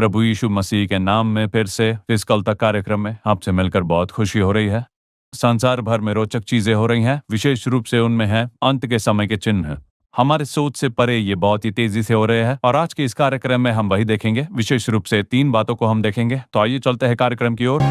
प्रभु यीशु मसीह के नाम में फिर से इस कल तक कार्यक्रम में आपसे मिलकर बहुत खुशी हो रही है। संसार भर में रोचक चीजें हो रही हैं, विशेष रूप से उनमें है अंत के समय के चिन्ह। हमारे सोच से परे ये बहुत ही तेजी से हो रहे हैं और आज के इस कार्यक्रम में हम वही देखेंगे। विशेष रूप से 3 बातों को हम देखेंगे। तो आइए चलते हैं कार्यक्रम की ओर।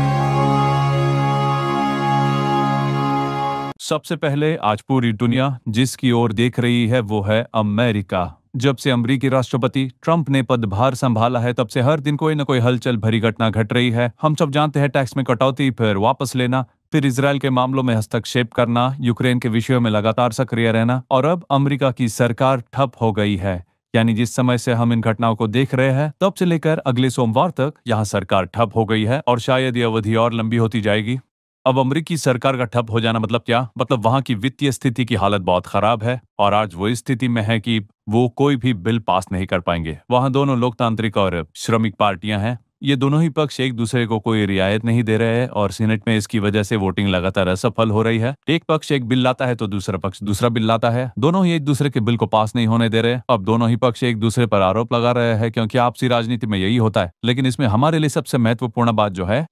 सबसे पहले आज पूरी दुनिया जिसकी ओर देख रही है वो है अमेरिका। जब से अमेरिकी राष्ट्रपति ट्रंप ने पदभार संभाला है तब से हर दिन कोई न कोई हलचल भरी घटना घट रही है। हम सब जानते हैं, टैक्स में कटौती, फिर वापस लेना, फिर इजराइल के मामलों में हस्तक्षेप करना, यूक्रेन के विषयों में लगातार सक्रिय रहना, और अब अमेरिका की सरकार ठप हो गई है। यानी जिस समय से हम इन घटनाओं को देख रहे हैं तब से लेकर अगले सोमवार तक यहाँ सरकार ठप हो गई है और शायद ये अवधि और लंबी होती जाएगी। अब अमेरिकी सरकार का ठप हो जाना मतलब क्या? मतलब वहां की वित्तीय स्थिति की हालत बहुत खराब है और आज वो स्थिति में है कि वो कोई भी बिल पास नहीं कर पाएंगे। वहां दोनों लोकतांत्रिक और श्रमिक पार्टियां हैं। ये दोनों ही पक्ष एक दूसरे को कोई रियायत नहीं दे रहे हैं और सीनेट में इसकी वजह से वोटिंग लगातार असफल हो रही है। एक पक्ष एक बिल लाता है तो दूसरा पक्ष दूसरा बिल लाता है। दोनों ही एक दूसरे के बिल को पास नहीं होने दे रहे। अब दोनों ही पक्ष एक दूसरे पर आरोप लगा रहे हैं, क्योंकि आपसी राजनीति में यही होता है। लेकिन इसमें हमारे लिए सबसे महत्वपूर्ण बात जो है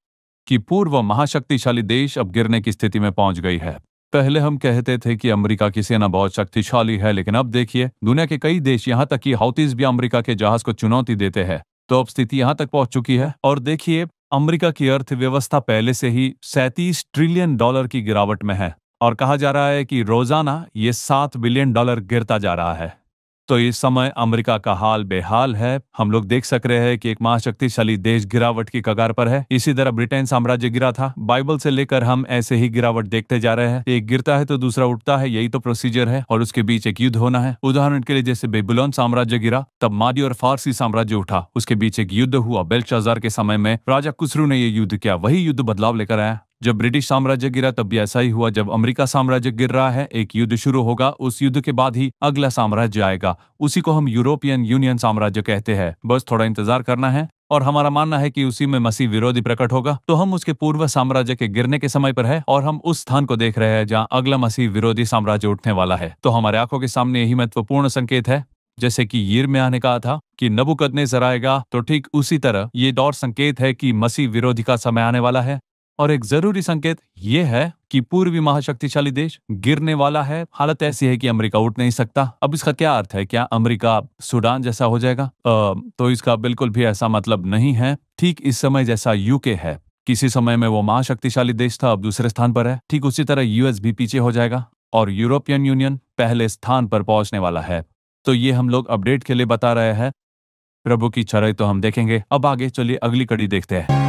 कि पूर्व महाशक्तिशाली देश अब गिरने की स्थिति में पहुंच गई है। पहले हम कहते थे कि अमेरिका की सेना बहुत शक्तिशाली है, लेकिन अब देखिए दुनिया के कई देश, यहाँ तक कि हौतीज भी अमेरिका के जहाज को चुनौती देते हैं। तो अब स्थिति यहाँ तक पहुंच चुकी है। और देखिए, अमेरिका की अर्थव्यवस्था पहले से ही $37 ट्रिलियन की गिरावट में है और कहा जा रहा है कि रोजाना ये $7 बिलियन गिरता जा रहा है। तो इस समय अमेरिका का हाल बेहाल है। हम लोग देख सक रहे हैं कि एक महाशक्तिशाली देश गिरावट की कगार पर है। इसी तरह ब्रिटेन साम्राज्य गिरा था। बाइबल से लेकर हम ऐसे ही गिरावट देखते जा रहे हैं। एक गिरता है तो दूसरा उठता है, यही तो प्रोसीजर है और उसके बीच एक युद्ध होना है। उदाहरण के लिए जैसे बेबीलोन साम्राज्य गिरा तब मादी और फारसी साम्राज्य उठा, उसके बीच एक युद्ध हुआ। बेल्शाजार के समय में राजा खुसरू ने यह युद्ध किया, वही युद्ध बदलाव लेकर आया। जब ब्रिटिश साम्राज्य गिरा तब भी ऐसा ही हुआ। जब अमेरिका साम्राज्य गिर रहा है, एक युद्ध शुरू होगा, उस युद्ध के बाद ही अगला साम्राज्य आएगा। उसी को हम यूरोपियन यूनियन साम्राज्य कहते हैं। बस थोड़ा इंतजार करना है और हमारा मानना है कि उसी में मसीह विरोधी प्रकट होगा। तो हम उसके पूर्व साम्राज्य के गिरने के समय पर है और हम उस स्थान को देख रहे हैं जहाँ अगला मसीह विरोधी साम्राज्य उठने वाला है। तो हमारे आंखों के सामने यही महत्वपूर्ण संकेत है। जैसे कि यिर्मयाह ने कहा था कि नबूकदनेस्सर आएगा, तो ठीक उसी तरह ये और संकेत है कि मसीह विरोधी का समय आने वाला है। और एक जरूरी संकेत ये है कि पूर्वी महाशक्तिशाली देश गिरने वाला है। हालत ऐसी है कि अमेरिका उठ नहीं सकता। अब इसका क्या अर्थ है? क्या अमेरिका सूडान जैसा हो जाएगा? तो इसका बिल्कुल भी ऐसा मतलब नहीं है। ठीक इस समय जैसा यूके है, किसी समय में वो महाशक्तिशाली देश था, अब दूसरे स्थान पर है, ठीक उसी तरह यूएस भी पीछे हो जाएगा और यूरोपियन यूनियन पहले स्थान पर पहुंचने वाला है। तो ये हम लोग अपडेट के लिए बता रहे हैं। प्रभु की इच्छा तो हम देखेंगे। अब आगे चलिए अगली कड़ी देखते हैं।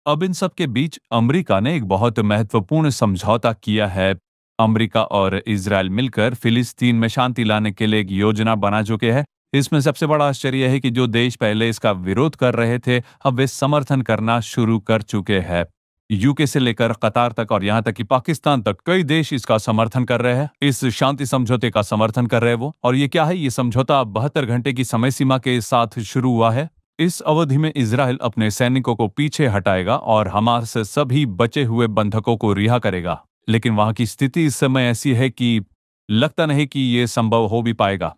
अब इन सब के बीच अमेरिका ने एक बहुत महत्वपूर्ण समझौता किया है। अमेरिका और इजराइल मिलकर फिलिस्तीन में शांति लाने के लिए एक योजना बना चुके हैं। इसमें सबसे बड़ा आश्चर्य है कि जो देश पहले इसका विरोध कर रहे थे अब वे समर्थन करना शुरू कर चुके हैं। यूके से लेकर कतार तक और यहाँ तक कि पाकिस्तान तक कई देश इसका समर्थन कर रहे हैं। इस शांति समझौते का समर्थन कर रहे हैं वो। और ये क्या है? ये समझौता 72 घंटे की समय सीमा के साथ शुरू हुआ है। इस अवधि में इजराइल अपने सैनिकों को पीछे हटाएगा और हमास से सभी बचे हुए बंधकों को रिहा करेगा। लेकिन वहां की स्थिति इस समय ऐसी है कि लगता नहीं कि ये संभव हो भी पाएगा।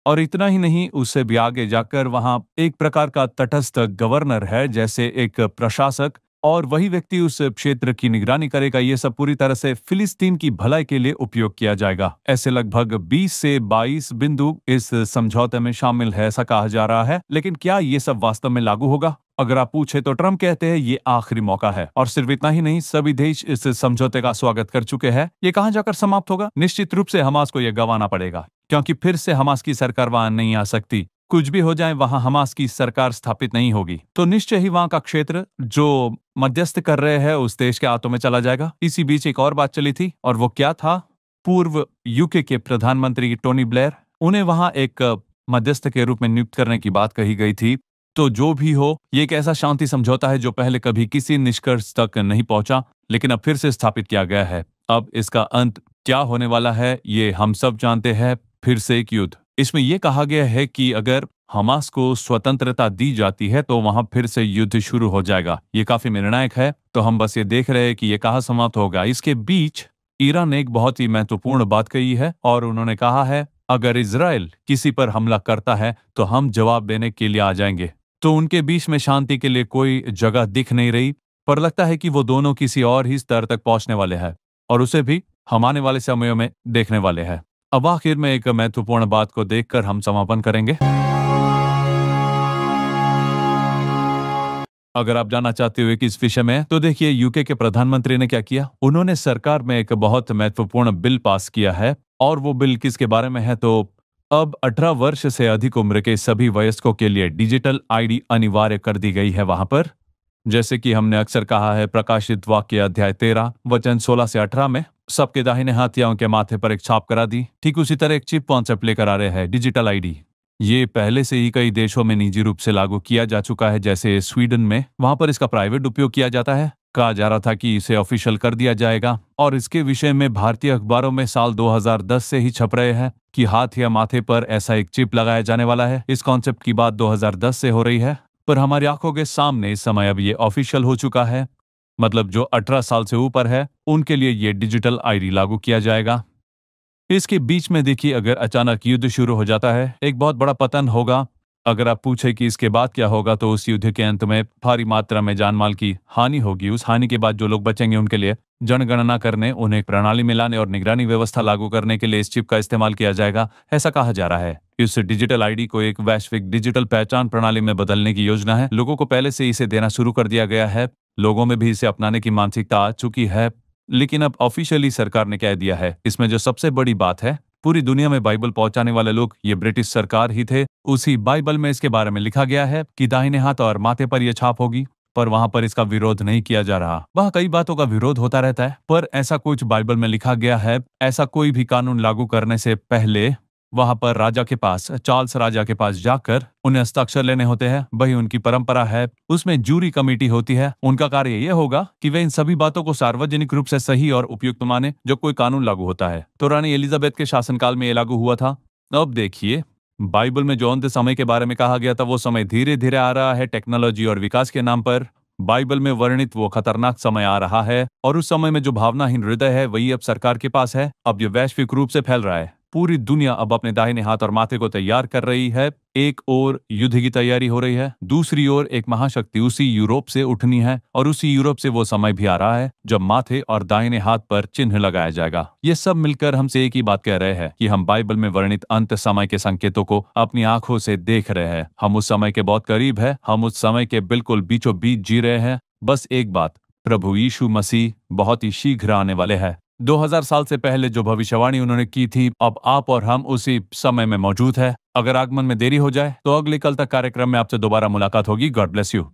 और इतना ही नहीं, उससे भी आगे जाकर वहां एक प्रकार का तटस्थ गवर्नर है, जैसे एक प्रशासक, और वही व्यक्ति उस क्षेत्र की निगरानी करेगा। ये सब पूरी तरह से फिलिस्तीन की भलाई के लिए उपयोग किया जाएगा। ऐसे लगभग 20 से 22 बिंदु इस समझौते में शामिल है, ऐसा कहा जा रहा है। लेकिन क्या ये सब वास्तव में लागू होगा? अगर आप पूछे तो ट्रंप कहते हैं ये आखिरी मौका है। और सिर्फ इतना ही नहीं, सभी देश इस समझौते का स्वागत कर चुके हैं। ये कहां जाकर समाप्त होगा? निश्चित रूप से हमास को यह गंवाना पड़ेगा, क्योंकि फिर से हमास की सरकार वहां नहीं आ सकती। कुछ भी हो जाए, वहां हमास की सरकार स्थापित नहीं होगी। तो निश्चय ही वहां का क्षेत्र जो मध्यस्थ कर रहे हैं उस देश के हाथों में चला जाएगा। इसी बीच एक और बात चली थी, और वो क्या था? पूर्व यूके के प्रधानमंत्री टोनी ब्लेयर, उन्हें वहां एक मध्यस्थ के रूप में नियुक्त करने की बात कही गई थी। तो जो भी हो, ये एक ऐसा शांति समझौता है जो पहले कभी किसी निष्कर्ष तक नहीं पहुंचा, लेकिन अब फिर से स्थापित किया गया है। अब इसका अंत क्या होने वाला है ये हम सब जानते हैं। फिर से एक युद्ध। इसमें यह कहा गया है कि अगर हमास को स्वतंत्रता दी जाती है तो वहां फिर से युद्ध शुरू हो जाएगा। ये काफी निर्णायक है। तो हम बस ये देख रहे हैं कि ये कहाँ समाप्त होगा। इसके बीच ईरान ने एक बहुत ही महत्वपूर्ण बात कही है और उन्होंने कहा है अगर इजराइल किसी पर हमला करता है तो हम जवाब देने के लिए आ जाएंगे। तो उनके बीच में शांति के लिए कोई जगह दिख नहीं रही, पर लगता है कि वो दोनों किसी और ही स्तर तक पहुंचने वाले हैं और उसे भी हम आने वाले समयों में देखने वाले हैं। अब आखिर में एक महत्वपूर्ण बात को देखकर हम समापन करेंगे। अगर आप जानना चाहते हो कि इस विषय में, तो देखिए यूके के प्रधानमंत्री ने क्या किया। उन्होंने सरकार में एक बहुत महत्वपूर्ण बिल पास किया है, और वो बिल किसके बारे में है, तो अब 18 वर्ष से अधिक उम्र के सभी वयस्कों के लिए डिजिटल आईडी अनिवार्य कर दी गई है वहां पर। जैसे कि हमने अक्सर कहा है, प्रकाशित वाक्य अध्याय 13 वचन 16 से 18 में, सबके दाहिने हाथ या उनके माथे पर एक छाप करा दी। ठीक उसी तरह एक चिप कॉन्सेप्ट लेकर आ रहे हैं, डिजिटल आईडी। ये पहले से ही कई देशों में निजी रूप से लागू किया जा चुका है, जैसे स्वीडन में। वहां पर इसका प्राइवेट उपयोग किया जाता है। कहा जा रहा था कि इसे ऑफिशियल कर दिया जाएगा, और इसके विषय में भारतीय अखबारों में साल 2010 से ही छप रहे हैं कि हाथ या माथे पर ऐसा एक चिप लगाया जाने वाला है। इस कॉन्सेप्ट की बात 2010 से हो रही है, पर हमारी आंखों के सामने इस समय अब ये ऑफिशियल हो चुका है। मतलब जो 18 साल से ऊपर है उनके लिए ये डिजिटल आईडी लागू किया जाएगा। इसके बीच में देखिए, अगर अचानक युद्ध शुरू हो जाता है, एक बहुत बड़ा पतन होगा। अगर आप पूछे कि इसके बाद क्या होगा, तो उस युद्ध के अंत में भारी मात्रा में जानमाल की हानि होगी। उस हानि के बाद जो लोग बचेंगे उनके लिए जनगणना करने, उन्हें प्रणाली में लाने और निगरानी व्यवस्था लागू करने के लिए इस चिप का इस्तेमाल किया जाएगा, ऐसा कहा जा रहा है। इस डिजिटल आईडी को एक वैश्विक डिजिटल पहचान प्रणाली में बदलने की योजना है। लोगों को पहले से इसे देना शुरू कर दिया गया है। लोगों में भी इसे अपनाने की मानसिकता आ चुकी है। लेकिन अब ऑफिशियली सरकार ने कह दिया है। इसमें जो सबसे बड़ी बात है, पूरी दुनिया में बाइबल पहुंचाने वाले लोग ये ब्रिटिश सरकार ही थे। उसी बाइबल में इसके बारे में लिखा गया है कि दाहिने हाथ और माथे पर यह छाप होगी, पर वहां पर इसका विरोध नहीं किया जा रहा। वहां कई बातों का विरोध होता रहता है, पर ऐसा कुछ बाइबल में लिखा गया है। ऐसा कोई भी कानून लागू करने से पहले वहां पर राजा के पास, चार्ल्स राजा के पास जाकर उन्हें हस्ताक्षर लेने होते हैं। वही उनकी परंपरा है। उसमें जूरी कमेटी होती है। उनका कार्य यह होगा कि वे इन सभी बातों को सार्वजनिक रूप से सही और उपयुक्त माने जो कोई कानून लागू होता है। तो रानी एलिजाबेथ के शासनकाल में ये लागू हुआ था। अब देखिए, बाइबल में जो अंत समय के बारे में कहा गया था, वो समय धीरे धीरे आ रहा है। टेक्नोलॉजी और विकास के नाम पर बाइबल में वर्णित वो खतरनाक समय आ रहा है, और उस समय में जो भावनाहीन हृदय है वही अब सरकार के पास है। अब ये वैश्विक रूप से फैल रहा है। पूरी दुनिया अब अपने दाहिने हाथ और माथे को तैयार कर रही है। एक ओर युद्ध की तैयारी हो रही है, दूसरी ओर एक महाशक्ति उसी यूरोप से उठनी है, और उसी यूरोप से वो समय भी आ रहा है जब माथे और दाहिने हाथ पर चिन्ह लगाया जाएगा। ये सब मिलकर हमसे एक ही बात कह रहे हैं कि हम बाइबल में वर्णित अंत समय के संकेतों को अपनी आंखों से देख रहे हैं। हम उस समय के बहुत करीब है। हम उस समय के बिल्कुल बीचों बीच जी रहे हैं। बस एक बात, प्रभु यीशु मसीह बहुत ही शीघ्र आने वाले हैं। 2000 साल से पहले जो भविष्यवाणी उन्होंने की थी, अब आप और हम उसी समय में मौजूद है। अगर आगमन में देरी हो जाए तो अगले कल तक कार्यक्रम में आपसे दोबारा मुलाकात होगी। God bless you.